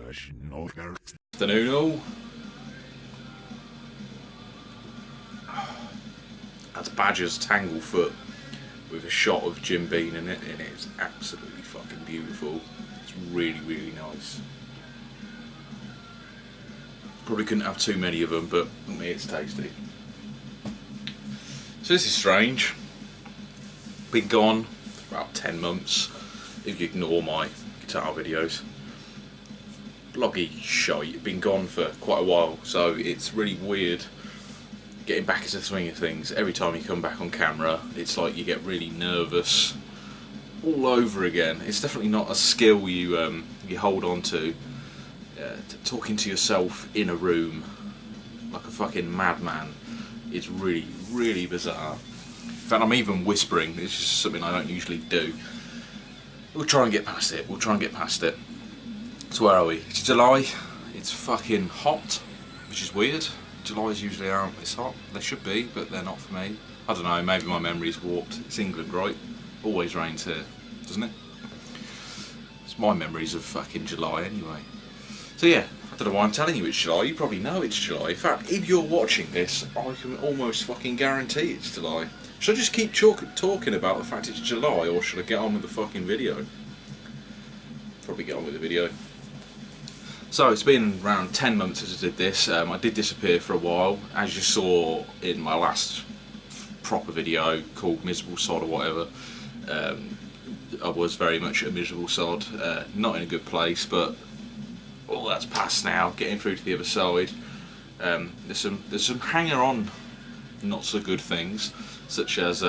Afternoon all. That's Badger's Tanglefoot with a shot of Jim Beam in it, and it's absolutely fucking beautiful. It's really, really nice. Probably couldn't have too many of them, but for me it's tasty. So this is strange. Been gone for about 10 months, if you ignore my guitar videos. Bloggy shite, been gone for quite a while, so it's really weird getting back into the swing of things. Every time you come back on camera, it's like you get really nervous all over again. It's definitely not a skill you hold on to. Talking to yourself in a room like a fucking madman is really, really bizarre. In fact, I'm even whispering. It's just something I don't usually do. We'll try and get past it. So where are we? It's July. It's fucking hot, which is weird. Julys usually aren't this hot. They should be, but they're not for me. I don't know, maybe my memory's warped. It's England, right? Always rains here, doesn't it? It's my memories of fucking July anyway. So yeah, I don't know why I'm telling you it's July. You probably know it's July. In fact, if you're watching this, I can almost fucking guarantee it's July. Should I just keep talking about the fact it's July, or should I get on with the fucking video? Probably get on with the video. So it's been around 10 months since I did this. I did disappear for a while, as you saw in my last proper video called Miserable Sod or whatever. I was very much a miserable sod, not in a good place, but all that's past now, getting through to the other side. There's some hanger-on not so good things, such as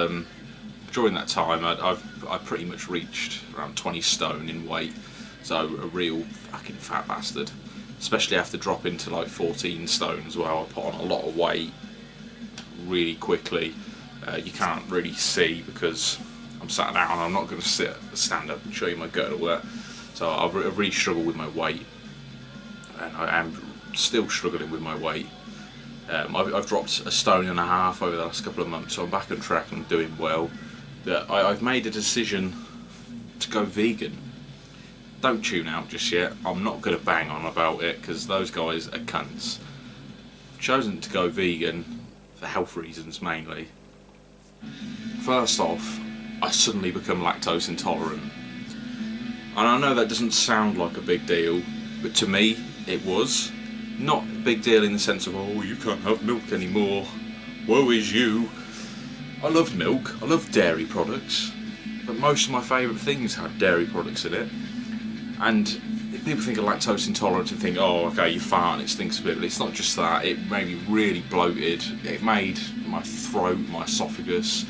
during that time I pretty much reached around 20 stone in weight. So a real fucking fat bastard, especially after dropping to like 14 stone as well. I put on a lot of weight really quickly. You can't really see because I'm sat down. I'm not going to stand up and show you my gut or work. So I've really struggled with my weight, and I am still struggling with my weight. I've dropped 1.5 stone over the last couple of months, so I'm back on track and I'm doing well. But I've made a decision to go vegan. Don't tune out just yet. I'm not going to bang on about it because those guys are cunts. I've chosen to go vegan for health reasons mainly. First off, I suddenly become lactose intolerant. And I know that doesn't sound like a big deal, but to me it was. Not a big deal in the sense of, oh, you can't have milk anymore, woe is you. I loved milk, I loved dairy products, but most of my favourite things had dairy products in it. And if people think of lactose intolerant and think, oh, okay, you fart and it stinks a bit, but it's not just that. It made me really bloated. It made my throat, my esophagus,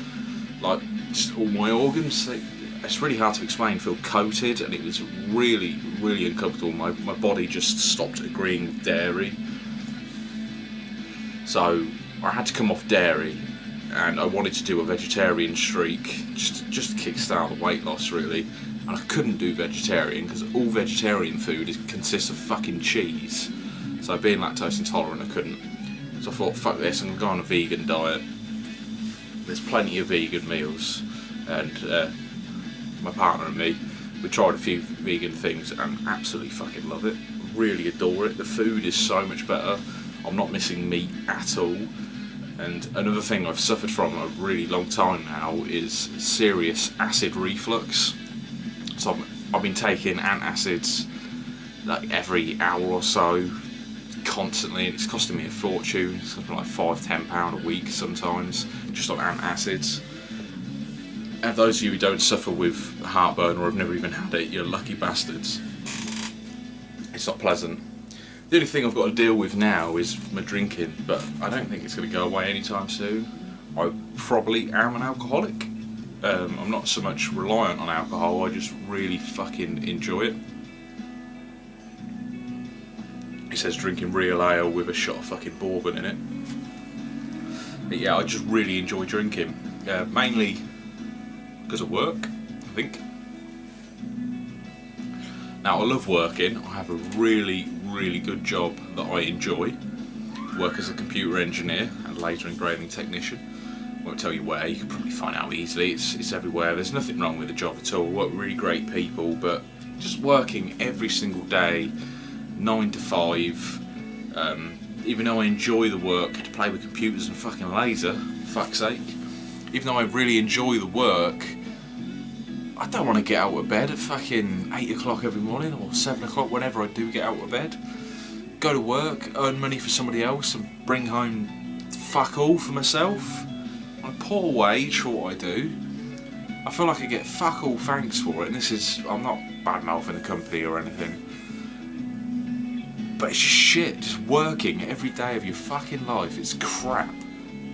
like just all my organs. It's really hard to explain. Feel coated, and it was really, really uncomfortable. My body just stopped agreeing with dairy. So I had to come off dairy, and I wanted to do a vegetarian streak just to kickstart the weight loss, really. And I couldn't do vegetarian because all vegetarian food consists of fucking cheese. So being lactose intolerant, I couldn't. So I thought, fuck this, I'm going to go on a vegan diet. There's plenty of vegan meals, and my partner and me, we tried a few vegan things and absolutely fucking love it. Really adore it. The food is so much better. I'm not missing meat at all. And another thing I've suffered from a really long time now is serious acid reflux. So I've been taking antacids like every hour or so, constantly, and it's costing me a fortune. It's something like £5–10 a week sometimes, just on antacids. And those of you who don't suffer with heartburn or have never even had it, you're lucky bastards. It's not pleasant. The only thing I've got to deal with now is my drinking, but I don't think it's going to go away anytime soon. I probably am an alcoholic. I'm not so much reliant on alcohol, I just really fucking enjoy it. It says drinking real ale with a shot of fucking bourbon in it. But yeah, I just really enjoy drinking. Mainly because of work, I think. Now, I love working. I have a really, really good job that I enjoy. Work as a computer engineer and laser engraving technician. Won't tell you where, you can probably find out easily. It's everywhere. There's nothing wrong with the job at all. I work with really great people, but just working every single day 9 to 5. Even though I enjoy the work to play with computers and fucking laser, for fuck's sake. Even though I really enjoy the work, I don't want to get out of bed at fucking 8 o'clock every morning or 7 o'clock whenever I do get out of bed. Go to work, earn money for somebody else and bring home fuck all for myself. On a poor wage for what I do. I feel like I get fuck all thanks for it, and this is, I'm not bad mouthing the company or anything. But it's just shit, just working every day of your fucking life, it's crap.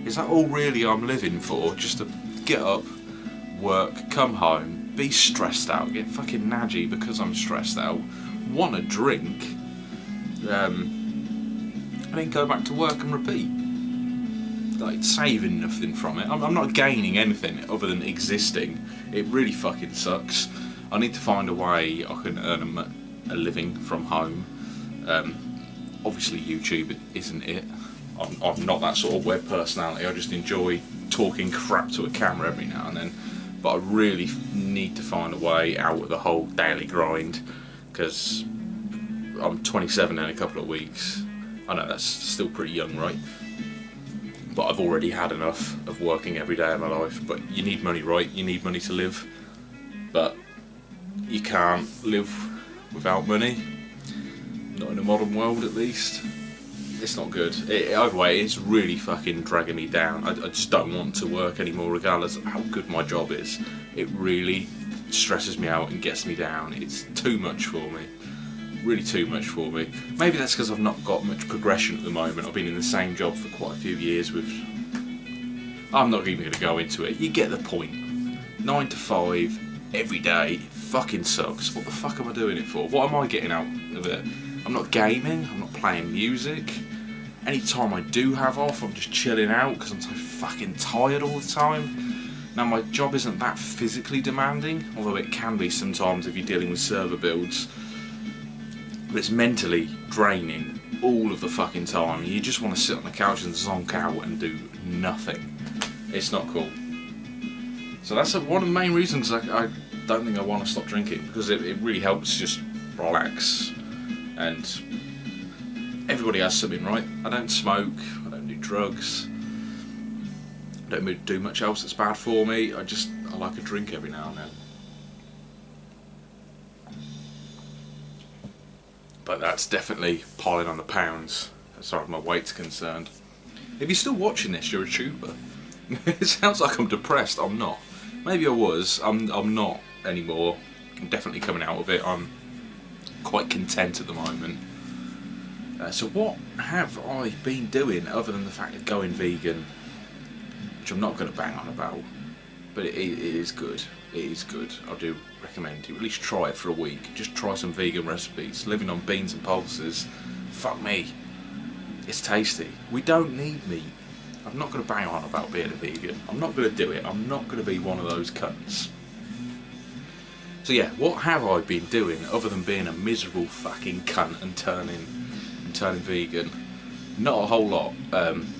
Is that all really I'm living for? Just to get up, work, come home, be stressed out, get fucking nadgy because I'm stressed out, want a drink, and then go back to work and repeat. Like, saving nothing from it. I'm not gaining anything other than existing. It really fucking sucks. I need to find a way I can earn a living from home. Obviously YouTube isn't it. I'm not that sort of web personality. I just enjoy talking crap to a camera every now and then. But I really need to find a way out of the whole daily grind, because I'm 27 in a couple of weeks. I know that's still pretty young, right? But I've already had enough of working every day of my life. But you need money, right? You need money to live. But you can't live without money. Not in a modern world, at least. It's not good. Either way, it's really fucking dragging me down. I just don't want to work anymore, regardless of how good my job is. It really stresses me out and gets me down. It's too much for me. Really too much for me. Maybe that's because I've not got much progression at the moment. I've been in the same job for quite a few years with... I'm not even going to go into it. You get the point. 9 to 5, every day, fucking sucks. What the fuck am I doing it for? What am I getting out of it? I'm not gaming, I'm not playing music. Any time I do have off, I'm just chilling out because I'm so fucking tired all the time. Now, my job isn't that physically demanding, although it can be sometimes if you're dealing with server builds. But it's mentally draining all of the fucking time. You just want to sit on the couch and zonk out and do nothing. It's not cool. So that's one of the main reasons I don't think I want to stop drinking, because it really helps just relax. And everybody has something, right? I don't smoke, I don't do drugs, I don't do much else that's bad for me. I like a drink every now and then. But that's definitely piling on the pounds as far as my weight's concerned. If you're still watching this, you're a tuber. It sounds like I'm depressed. I'm not. Maybe I was. I'm not anymore. I'm definitely coming out of it. I'm quite content at the moment. So what have I been doing other than the fact of going vegan, which I'm not going to bang on about, but it is good. It is good. I do recommend you at least try it for a week. Just try some vegan recipes. Living on beans and pulses, fuck me, it's tasty. We don't need meat. I'm not going to bang on about being a vegan. I'm not going to do it. I'm not going to be one of those cunts. So yeah, what have I been doing other than being a miserable fucking cunt and turning vegan? Not a whole lot,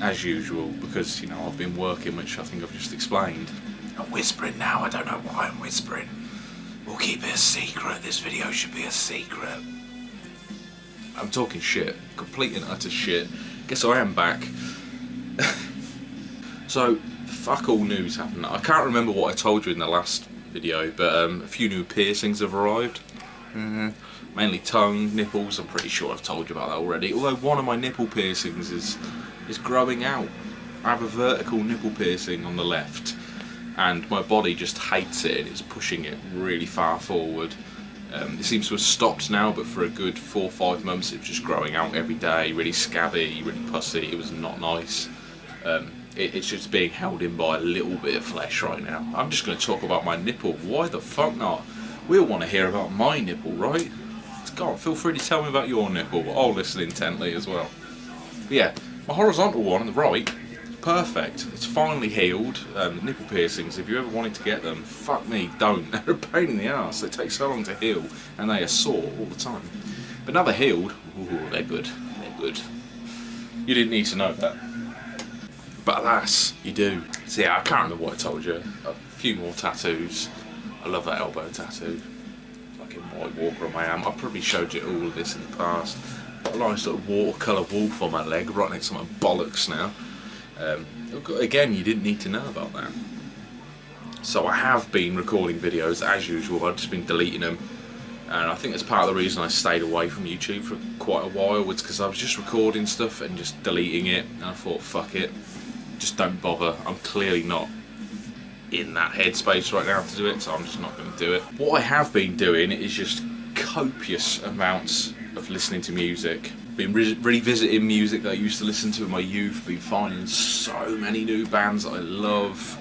as usual, because, you know, I've been working, which I think I've just explained. I'm whispering now, I don't know why I'm whispering. We'll keep it a secret, this video should be a secret. I'm talking shit, complete and utter shit. Guess I am back. So, fuck all news happened. I can't remember what I told you in the last video, but a few new piercings have arrived. Mainly tongue, nipples. I'm pretty sure I've told you about that already. Although one of my nipple piercings is growing out. I have a vertical nipple piercing on the left, and my body just hates it and it's pushing it really far forward. It seems to have stopped now, but for a good 4 or 5 months it was just growing out every day, really scabby, really pussy. It was not nice. It's just being held in by a little bit of flesh right now. I'm just going to talk about my nipple. Why the fuck not? We all want to hear about my nipple, right? Go on, feel free to tell me about your nipple. I'll listen intently as well. But yeah, my horizontal one on the right, perfect. It's finally healed. Nipple piercings, if you ever wanted to get them, fuck me, don't. They're a pain in the ass. They take so long to heal, and they are sore all the time. But now they're healed, ooh, they're good. They're good. You didn't need to know that. But alas, you do. So yeah, I can't remember what I told you. A few more tattoos. I love that elbow tattoo. fucking white walker on my arm. I've probably showed you all of this in the past. Got a nice little watercolour wolf on my leg, right next to my bollocks now. Again, you didn't need to know about that. So I have been recording videos as usual. I've just been deleting them, and I think that's part of the reason I stayed away from YouTube for quite a while, was because I was just recording stuff and just deleting it, and I thought, fuck it, just don't bother. I'm clearly not in that headspace right now to do it, so I'm just not going to do it. What I have been doing is just copious amounts of listening to music. Been revisiting music that I used to listen to in my youth. Been finding so many new bands that I love.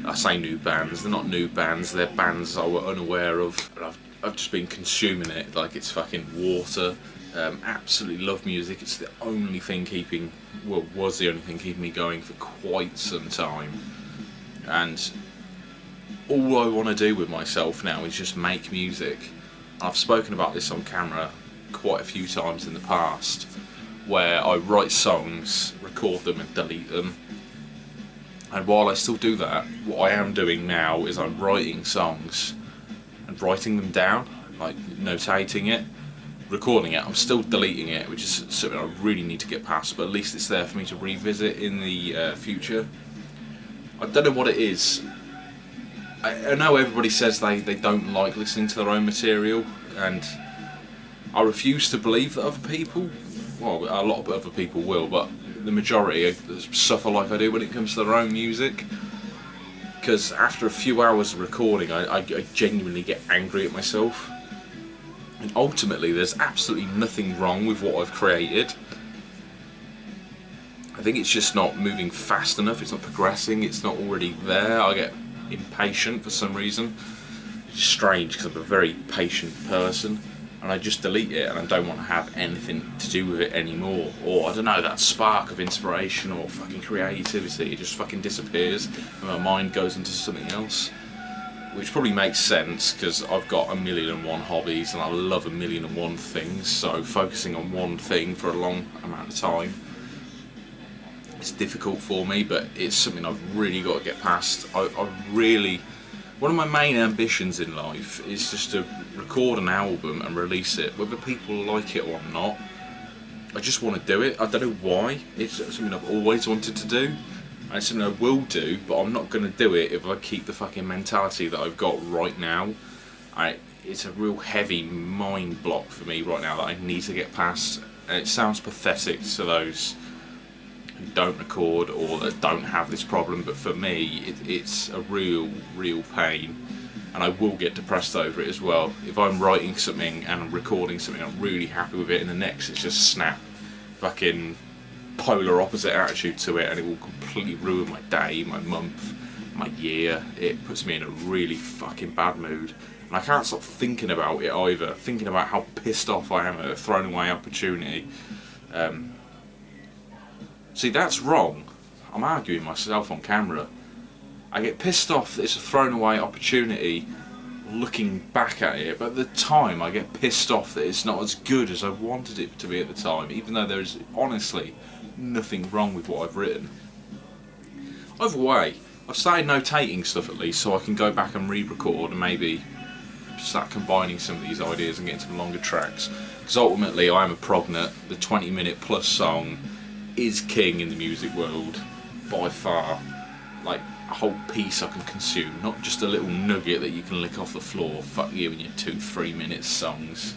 I say new bands, they're not new bands, they're bands I were unaware of, but I've just been consuming it like it's fucking water. Absolutely love music. It's the only thing keeping, well, was the only thing keeping me going for quite some time. And all I want to do with myself now is just make music. I've spoken about this on camera quite a few times in the past, where I write songs, record them and delete them. And while I still do that, what I am doing now is I'm writing songs and writing them down, like notating it, recording it. I'm still deleting it, which is something I really need to get past, but at least it's there for me to revisit in the future. I don't know what it is. I know everybody says they don't like listening to their own material, and I refuse to believe that other people, well, a lot of other people will, but the majority suffer like I do when it comes to their own music. Because after a few hours of recording, I genuinely get angry at myself. And ultimately, there's absolutely nothing wrong with what I've created. I think it's just not moving fast enough, it's not progressing, it's not already there. I get impatient for some reason. It's strange because I'm a very patient person, and I just delete it and I don't want to have anything to do with it anymore. Or I don't know, that spark of inspiration or fucking creativity, it just fucking disappears and my mind goes into something else. Which probably makes sense because I've got 1,000,001 hobbies and I love 1,000,001 things, so focusing on one thing for a long amount of time, it's difficult for me, but it's something I've really got to get past. One of my main ambitions in life is just to record an album and release it, whether people like it or not. I just want to do it. I don't know why. It's something I've always wanted to do, and it's something I will do, but I'm not going to do it if I keep the fucking mentality that I've got right now. It's a real heavy mind block for me right now that I need to get past, and it sounds pathetic to those who don't record or that don't have this problem, but for me it's a real pain, and I will get depressed over it as well. If I'm writing something and I'm recording something, I'm really happy with it, and the next it's just snap, fucking polar opposite attitude to it, and it will completely ruin my day, my month, my year. It puts me in a really fucking bad mood, and I can't stop thinking about it either, thinking about how pissed off I am at a thrown away opportunity. See, that's wrong. I'm arguing myself on camera. I get pissed off that it's a thrown away opportunity looking back at it, but at the time I get pissed off that it's not as good as I wanted it to be at the time, even though there is honestly nothing wrong with what I've written. Either way, I've started notating stuff at least, so I can go back and re-record and maybe start combining some of these ideas and get into longer tracks. Because ultimately I am a prognet. The 20-minute plus song is king in the music world by far. Like a whole piece I can consume, not just a little nugget that you can lick off the floor. Fuck you and your 2-3 minute songs.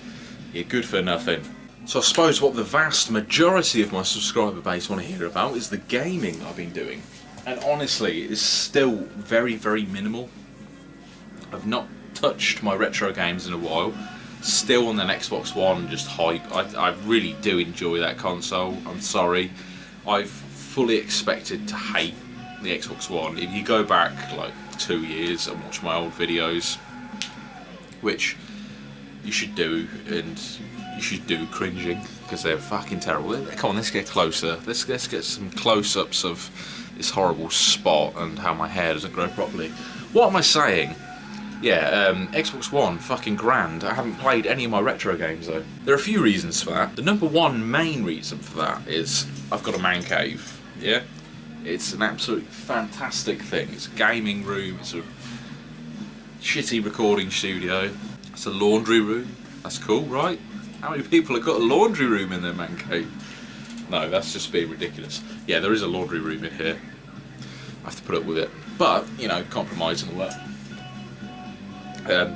You're good for nothing. So I suppose what the vast majority of my subscriber base want to hear about is the gaming I've been doing, and honestly it's still very minimal. I've not touched my retro games in a while. Still on an Xbox One, just hype. I really do enjoy that console. I'm sorry, I've fully expected to hate the Xbox One. If you go back like 2 years and watch my old videos, which you should do, and you should do cringing because they're fucking terrible. Come on, let's get closer. Let's get some close-ups of this horrible spot and how my hair doesn't grow properly. What am I saying? Yeah, Xbox One, fucking grand. I haven't played any of my retro games though. There are a few reasons for that. The number one main reason for that is I've got a man cave, yeah? It's an absolute fantastic thing. It's a gaming room, it's a shitty recording studio. That's a laundry room. That's cool, right? How many people have got a laundry room in their man cave? No, that's just being ridiculous. Yeah, there is a laundry room in here. I have to put up with it. But, you know, compromise and all that.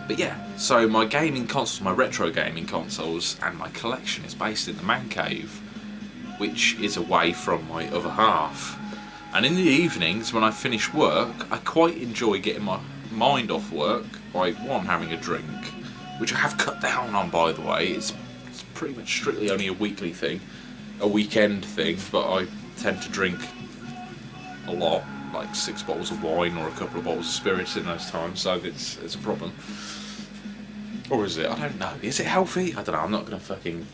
But yeah, so my gaming consoles, my retro gaming consoles, and my collection is based in the man cave, which is away from my other half. And in the evenings, when I finish work, I quite enjoy getting my mind off work by, one, having a drink, which I have cut down on, by the way. It's pretty much strictly only a weekly thing, a weekend thing, but I tend to drink a lot, like 6 bottles of wine or a couple of bottles of spirits in those times, so it's a problem. Or is it? I don't know. Is it healthy? I don't know. I'm not going to fucking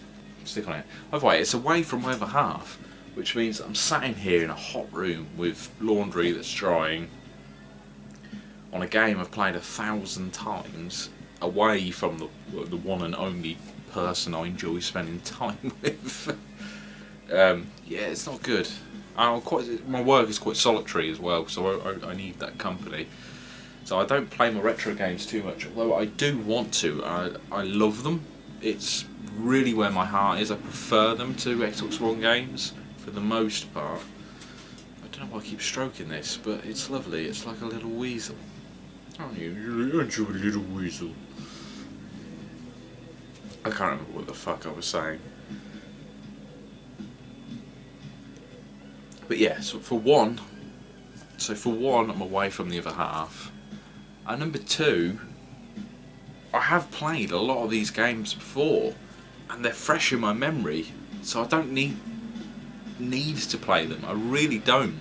stick on it. Either way, it's away from my other half, which means I'm sat in here in a hot room with laundry that's drying on a game I've played 1,000 times, away from the one and only person I enjoy spending time with. Yeah, it's not good. My work is quite solitary as well, so I need that company. So I don't play my retro games too much, although I do want to. I love them. It's really where my heart is. I prefer them to Xbox One games for the most part. I don't know why I keep stroking this, but it's lovely. It's like a little weasel. Aren't you? Aren't you a little weasel? I can't remember what the fuck I was saying. But yeah, so for one, I'm away from the other half. And number two, I have played a lot of these games before, and they're fresh in my memory, so I don't need to play them. I really don't.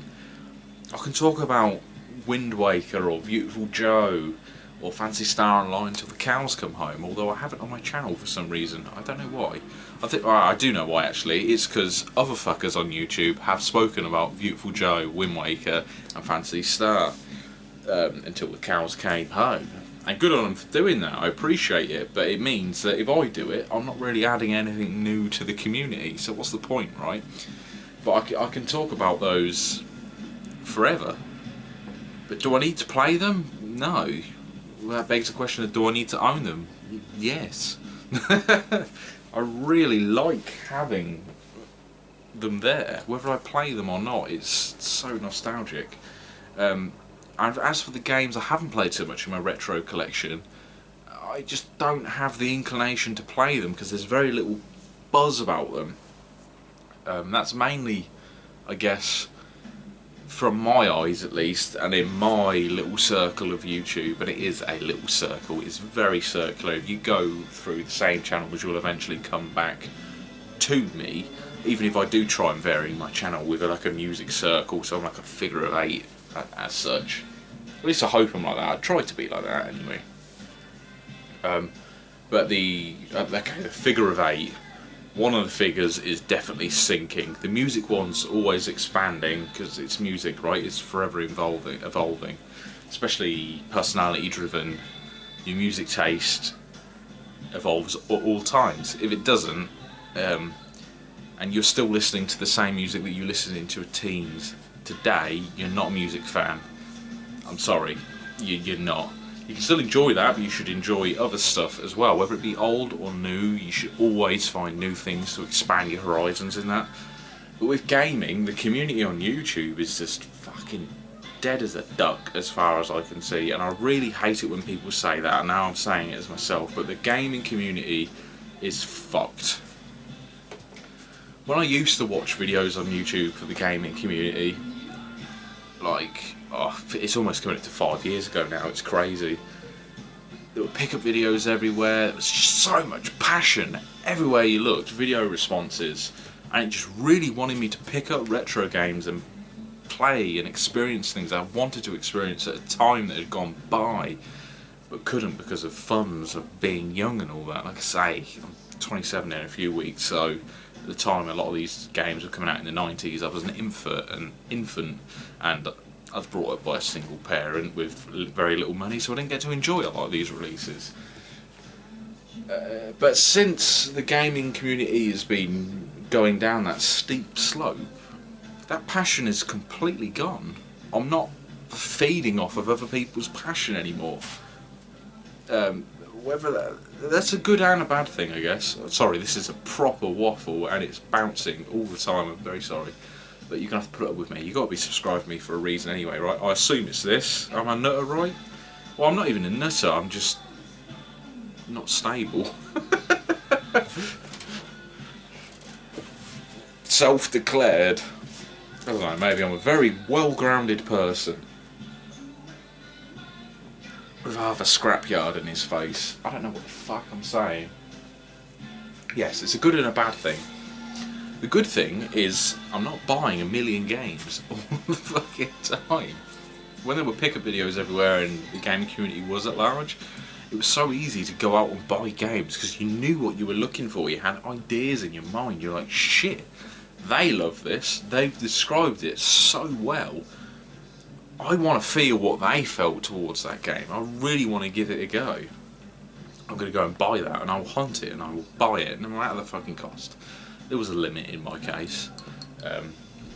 I can talk about Wind Waker or Beautiful Joe or Phantasy Star Online till the cows come home, although I have it on my channel for some reason. I don't know why. I do know why actually. It's because other fuckers on YouTube have spoken about Beautiful Joe, Wind Waker and Phantasy Star until the cows came home. And good on them for doing that, I appreciate it, but it means that if I do it, I'm not really adding anything new to the community, so what's the point, right? But I can talk about those forever. But do I need to play them? No. Well, that begs the question of, do I need to own them? Yes. I really like having them there, whether I play them or not. It's so nostalgic. And as for the games I haven't played so much in my retro collection, I just don't have the inclination to play them because there's very little buzz about them. That's mainly, I guess, from my eyes at least, and in my little circle of YouTube, and it is a little circle, it's very circular. If you go through the same channels, you'll eventually come back to me, even if I do try and vary my channel with like a music circle, so I'm like a figure of 8 as such. At least I hope I'm like that. I try to be like that anyway. But the figure of 8, one of the figures is definitely sinking. The music one's always expanding because it's music, right? It's forever evolving. Especially personality driven. Your music taste evolves at all times. If it doesn't, and you're still listening to the same music that you listened to as teens today, you're not a music fan. I'm sorry, you're not. You can still enjoy that, but you should enjoy other stuff as well. Whether it be old or new, you should always find new things to expand your horizons in that. But with gaming, the community on YouTube is just fucking dead as a duck as far as I can see, and I really hate it when people say that, and now I'm saying it as myself, but the gaming community is fucked. When I used to watch videos on YouTube for the gaming community, like, it's almost coming up to 5 years ago now, it's crazy. There were pickup videos everywhere, there was just so much passion everywhere you looked, video responses, and it just really wanted me to pick up retro games and play and experience things I wanted to experience at a time that had gone by, but couldn't because of funds of being young and all that. Like I say, I'm 27 in a few weeks, so at the time a lot of these games were coming out in the 90s. I was an infant, and I was brought up by a single parent with very little money, so I didn't get to enjoy a lot of these releases. But since the gaming community has been going down that steep slope, that passion is completely gone. I'm not feeding off of other people's passion anymore. whether that's a good and a bad thing, I guess. Sorry, this is a proper waffle and it's bouncing all the time. I'm very sorry, but you're gonna have to put up with me. You got to be subscribed to me for a reason anyway, right? I assume it's this. Am I nutter, right? Well, I'm not even a nutter. I'm just not stable. Self-declared. I don't know. Maybe I'm a very well-grounded person. With half a scrapyard in his face. I don't know what the fuck I'm saying. Yes, it's a good and a bad thing. The good thing is I'm not buying a million games all the fucking time. When there were pickup videos everywhere and the gaming community was at large, it was so easy to go out and buy games because you knew what you were looking for. You had ideas in your mind. You're like, shit, they love this. They've described it so well. I want to feel what they felt towards that game. I really want to give it a go. I'm going to go and buy that, and I'll hunt it, and I will buy it, no matter the fucking cost. There was a limit in my case.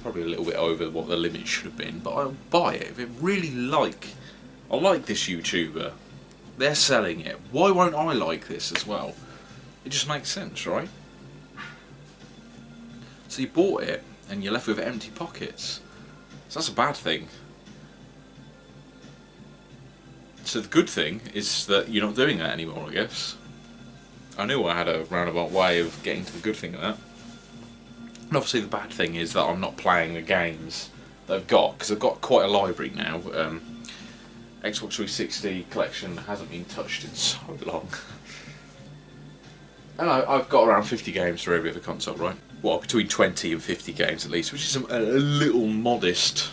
Probably a little bit over what the limit should have been, but I'll buy it. If I really I like this YouTuber. They're selling it. Why won't I like this as well? It just makes sense, right? So you bought it, and you're left with empty pockets. So that's a bad thing. So the good thing is that you're not doing that anymore, I guess. I knew I had a roundabout way of getting to the good thing of that. And obviously the bad thing is that I'm not playing the games that I've got, because I've got quite a library now. Xbox 360 collection hasn't been touched in so long. And I've got around 50 games for every other console, right? Well, between 20 and 50 games at least, which is a little modest,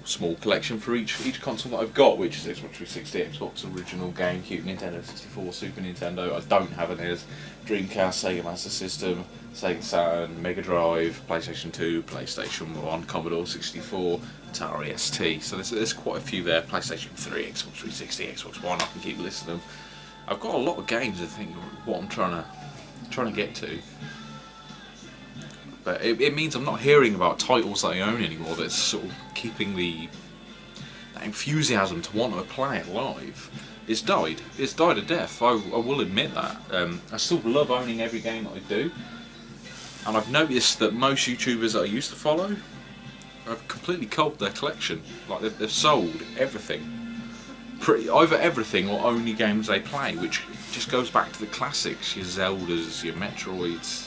small collection for each console that I've got, which is Xbox 360, Xbox Original, GameCube, Nintendo 64, Super Nintendo. I don't have an NES, Dreamcast, Sega Master System, Sega Saturn, Mega Drive, PlayStation 2, PlayStation 1, Commodore 64, Atari ST. So there's quite a few there. PlayStation 3, Xbox 360, Xbox One. I can keep listing them. I've got a lot of games. I think what I'm trying to get to. But it means I'm not hearing about titles that I own anymore. That's sort of keeping that enthusiasm to want to play it live. It's died. It's died a death. I will admit that. I still love owning every game that I do, and I've noticed that most YouTubers that I used to follow have completely culled their collection. Like they've sold everything, either everything or only games they play, which just goes back to the classics, your Zeldas, your Metroids.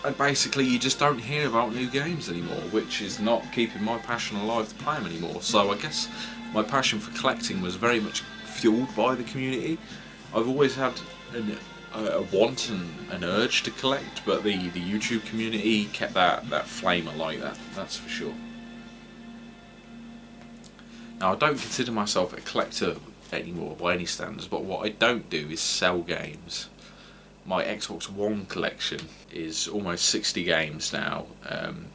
And basically you just don't hear about new games anymore, which is not keeping my passion alive to play them anymore. So I guess my passion for collecting was very much fueled by the community. I've always had a want and an urge to collect, but the YouTube community kept that flame alight, that's for sure. Now I don't consider myself a collector anymore by any standards, but what I don't do is sell games. My Xbox One collection is almost 60 games now.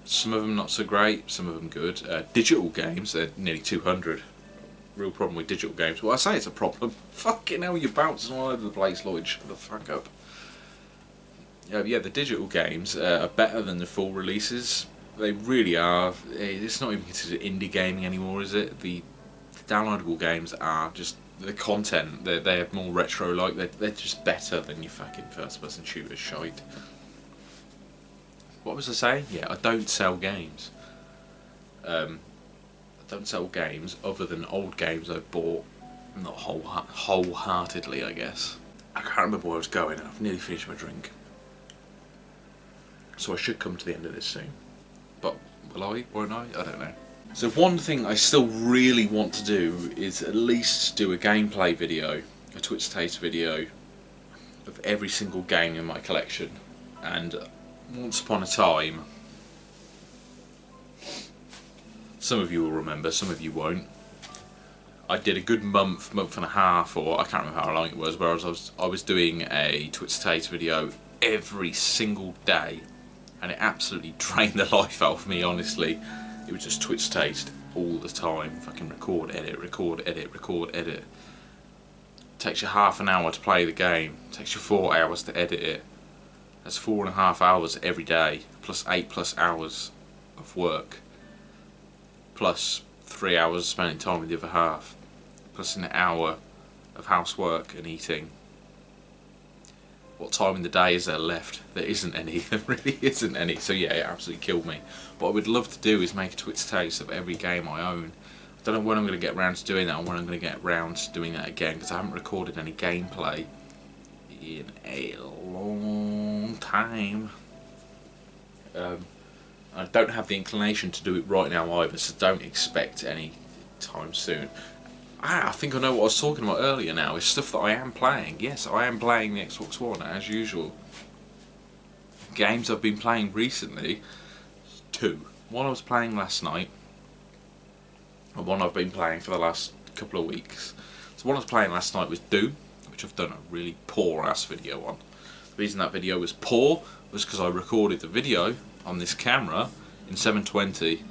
Some of them not so great, some of them good. Digital games, they're nearly 200. Real problem with digital games. Well, I say it's a problem. Fucking hell, you're bouncing all over the place, Lloyd. Shut the fuck up. Yeah, the digital games are better than the full releases. They really are. It's not even considered indie gaming anymore, is it? The downloadable games are just the content. They're more retro-like. They're just better than your fucking first-person shooter shite. What was I saying? Yeah, I don't sell games. I don't sell games other than old games I've bought, not wholeheartedly, I guess. I can't remember where I was going. I've nearly finished my drink, so I should come to the end of this soon. But will I? Won't I? I don't know. So one thing I still really want to do is at least do a gameplay video, a Twitch taste video of every single game in my collection. And once upon a time, some of you will remember, some of you won't, I did a good month and a half, or I can't remember how long it was, where I was doing a Twitch taste video every single day, and it absolutely drained the life out of me, honestly. It was just Twitch taste all the time. Fucking record, edit, record, edit, record, edit. Takes you half an hour to play the game. Takes you 4 hours to edit it. That's 4.5 hours every day, plus 8+ hours of work, plus 3 hours spending time with the other half, plus an hour of housework and eating. What time in the day is there left? There isn't any. There really isn't any. So yeah, it absolutely killed me. What I would love to do is make a Twitch taste of every game I own. I don't know when I'm going to get around to doing that, or when I'm going to get around to doing that again, because I haven't recorded any gameplay in a long time. I don't have the inclination to do it right now either, so don't expect any time soon. I think I know what I was talking about earlier now. It's stuff that I am playing. Yes, I am playing the Xbox One as usual. Games I've been playing recently, 2. One I was playing last night, and one I've been playing for the last couple of weeks. So one I was playing last night was Doom, which I've done a really poor ass video on. The reason that video was poor was because I recorded the video on this camera in 720.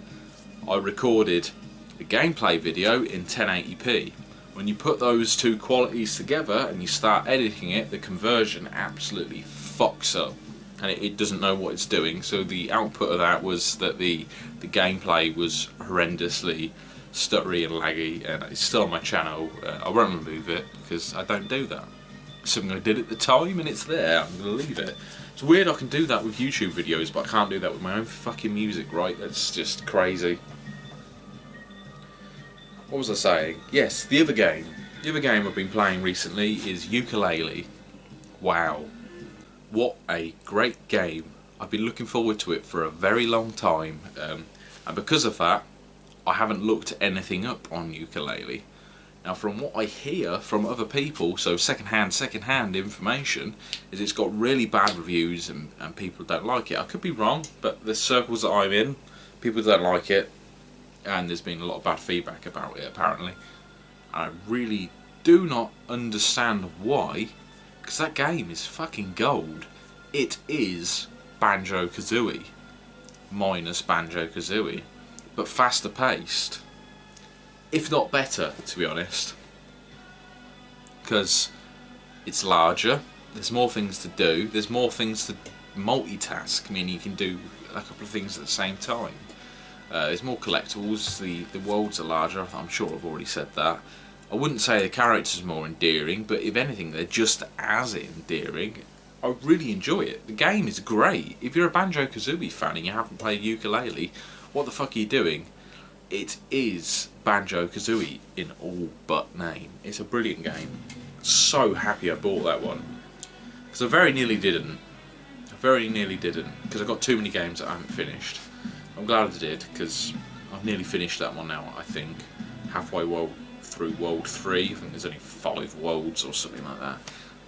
I recorded the gameplay video in 1080p. When you put those two qualities together and you start editing it, the conversion absolutely fucks up, and it doesn't know what it's doing. So the output of that was that the gameplay was horrendously stuttery and laggy, and it's still on my channel. I won't remove it because I don't do that. It's something I did at the time and it's there. I'm going to leave it. It's weird I can do that with YouTube videos, but I can't do that with my own fucking music, right? That's just crazy. What was I saying? Yes, the other game. The other game I've been playing recently is Ukulele. Wow. What a great game. I've been looking forward to it for a very long time. And because of that, I haven't looked anything up on Ukulele. Now, from what I hear from other people, so second-hand information, is it's got really bad reviews and people don't like it. I could be wrong, but the circles that I'm in, people don't like it. And there's been a lot of bad feedback about it, apparently. I really do not understand why, because that game is fucking gold. It is Banjo-Kazooie, minus Banjo-Kazooie, but faster paced, if not better, to be honest. Because it's larger, there's more things to do, there's more things to multitask. I mean, you can do a couple of things at the same time. There's more collectibles, the worlds are larger, I'm sure I've already said that. I wouldn't say the characters are more endearing, but if anything they're just as endearing. I really enjoy it. The game is great. If you're a Banjo-Kazooie fan and you haven't played Ukulele, what the fuck are you doing? It is Banjo-Kazooie in all but name. It's a brilliant game. So happy I bought that one. Because I very nearly didn't. Because I've got too many games that I haven't finished. I'm glad I did, because I've nearly finished that one now, I think. Halfway through World 3, I think there's only 5 worlds or something like that.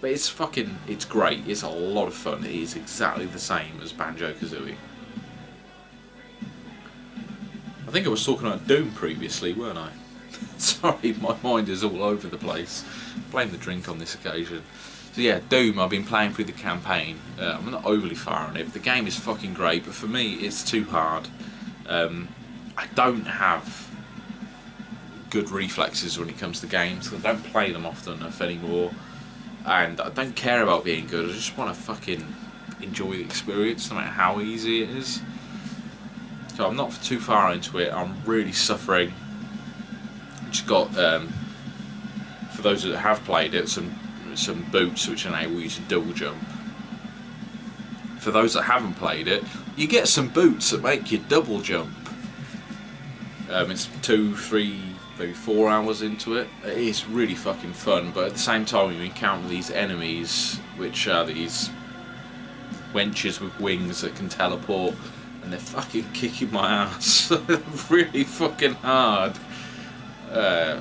But it's great, it's a lot of fun. It is exactly the same as Banjo-Kazooie. I think I was talking about Doom previously, weren't I? Sorry, my mind is all over the place. Blame the drink on this occasion. So yeah, Doom, I've been playing through the campaign. I'm not overly far on it. The game is fucking great, but for me it's too hard. I don't have good reflexes when it comes to games. I don't play them often enough anymore. And I don't care about being good, I just want to fucking enjoy the experience, no matter how easy it is. So I'm not too far into it, I'm really suffering. Just got, for those that have played it, some boots which enable you to double jump. For those that haven't played it, you get some boots that make you double jump. It's 2, 3, maybe 4 hours into it. It is really fucking fun, but at the same time you encounter these enemies which are these wenches with wings that can teleport, and they're fucking kicking my ass really fucking hard.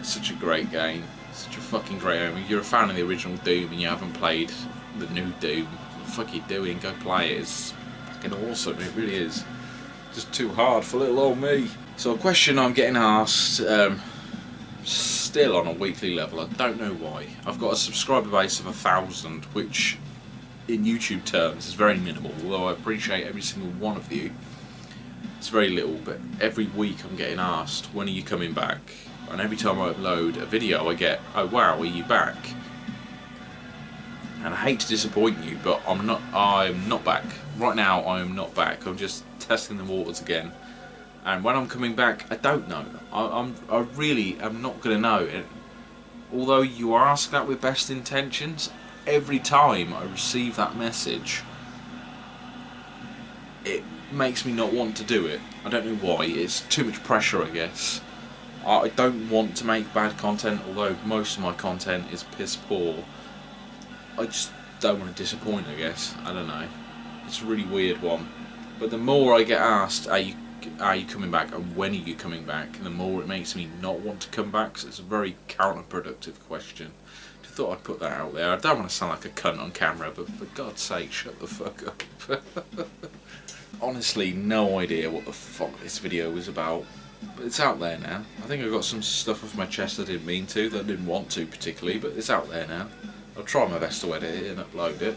Such a great game. Such a fucking great game. If you're a fan of the original Doom and you haven't played the new Doom, what the fuck are you doing? Go play it. It's fucking awesome. It really is. Just too hard for little old me. So a question I'm getting asked, still on a weekly level, I don't know why. I've got a subscriber base of 1,000, which in YouTube terms is very minimal, although I appreciate every single one of you. It's very little, but every week I'm getting asked, when are you coming back? And every time I upload a video I get, oh wow, are you back? And I hate to disappoint you, but I'm not back. Right now I am not back. I'm just testing the waters again. And when I'm coming back, I don't know. I really am not going to know. although you ask that with best intentions, every time I receive that message, it makes me not want to do it. I don't know why. It's too much pressure, I guess. I don't want to make bad content, although most of my content is piss poor. I just don't want to disappoint, I guess. I don't know. It's a really weird one. But the more I get asked, are you coming back, and when are you coming back, the more it makes me not want to come back, because it's a very counterproductive question. I thought I'd put that out there. I don't want to sound like a cunt on camera, but for God's sake, shut the fuck up. Honestly, no idea what the fuck this video was about. But it's out there now. I think I got some stuff off my chest I didn't mean to, that I didn't want to particularly, but it's out there now. I'll try my best to edit it and upload it.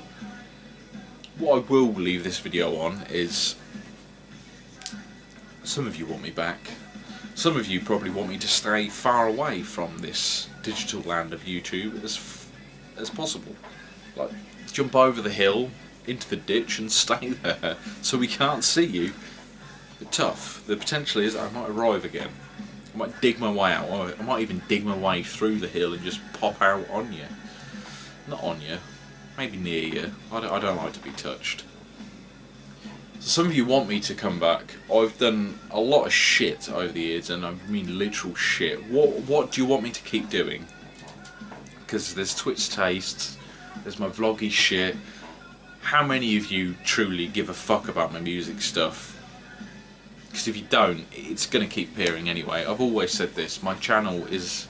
What I will leave this video on is, some of you want me back. Some of you probably want me to stay far away from this digital land of YouTube as possible. Like, jump over the hill, into the ditch and stay there, so we can't see you. But tough. The potential is I might arrive again. I might dig my way out. I might even dig my way through the hill and just pop out on you. Not on you. Maybe near you. I don't like to be touched. So some of you want me to come back. I've done a lot of shit over the years, and I mean literal shit. What do you want me to keep doing? Because there's Twitch tastes, there's my vloggy shit. How many of you truly give a fuck about my music stuff? Because if you don't, it's going to keep appearing anyway. I've always said this, my channel is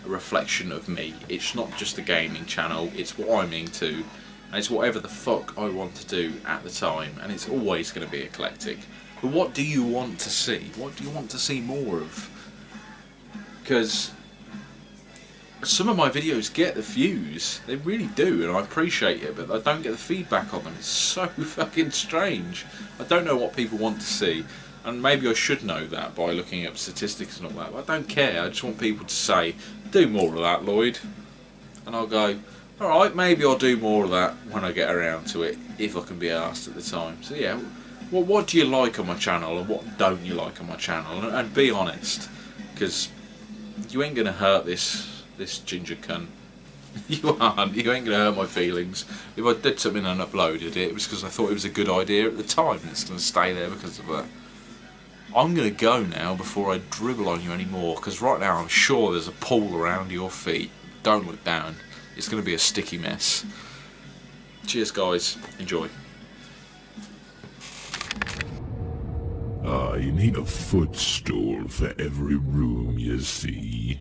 a reflection of me. It's not just a gaming channel, it's what I'm into, and it's whatever the fuck I want to do at the time, and it's always going to be eclectic. But what do you want to see? What do you want to see more of? Because some of my videos get the views, they really do, and I appreciate it, but I don't get the feedback on them. It's so fucking strange. I don't know what people want to see. And maybe I should know that by looking up statistics and all that, but I don't care. I just want people to say, do more of that, Lloyd. And I'll go, alright, maybe I'll do more of that when I get around to it, if I can be asked at the time. So yeah, well, what do you like on my channel and what don't you like on my channel? And be honest, because you ain't going to hurt this ginger cunt. You aren't. You ain't going to hurt my feelings. If I did something and uploaded it, it was because I thought it was a good idea at the time, and it's going to stay there because of that. I'm going to go now before I dribble on you anymore, because right now I'm sure there's a pool around your feet. Don't look down. It's going to be a sticky mess. Cheers guys. Enjoy. You need a footstool for every room you see.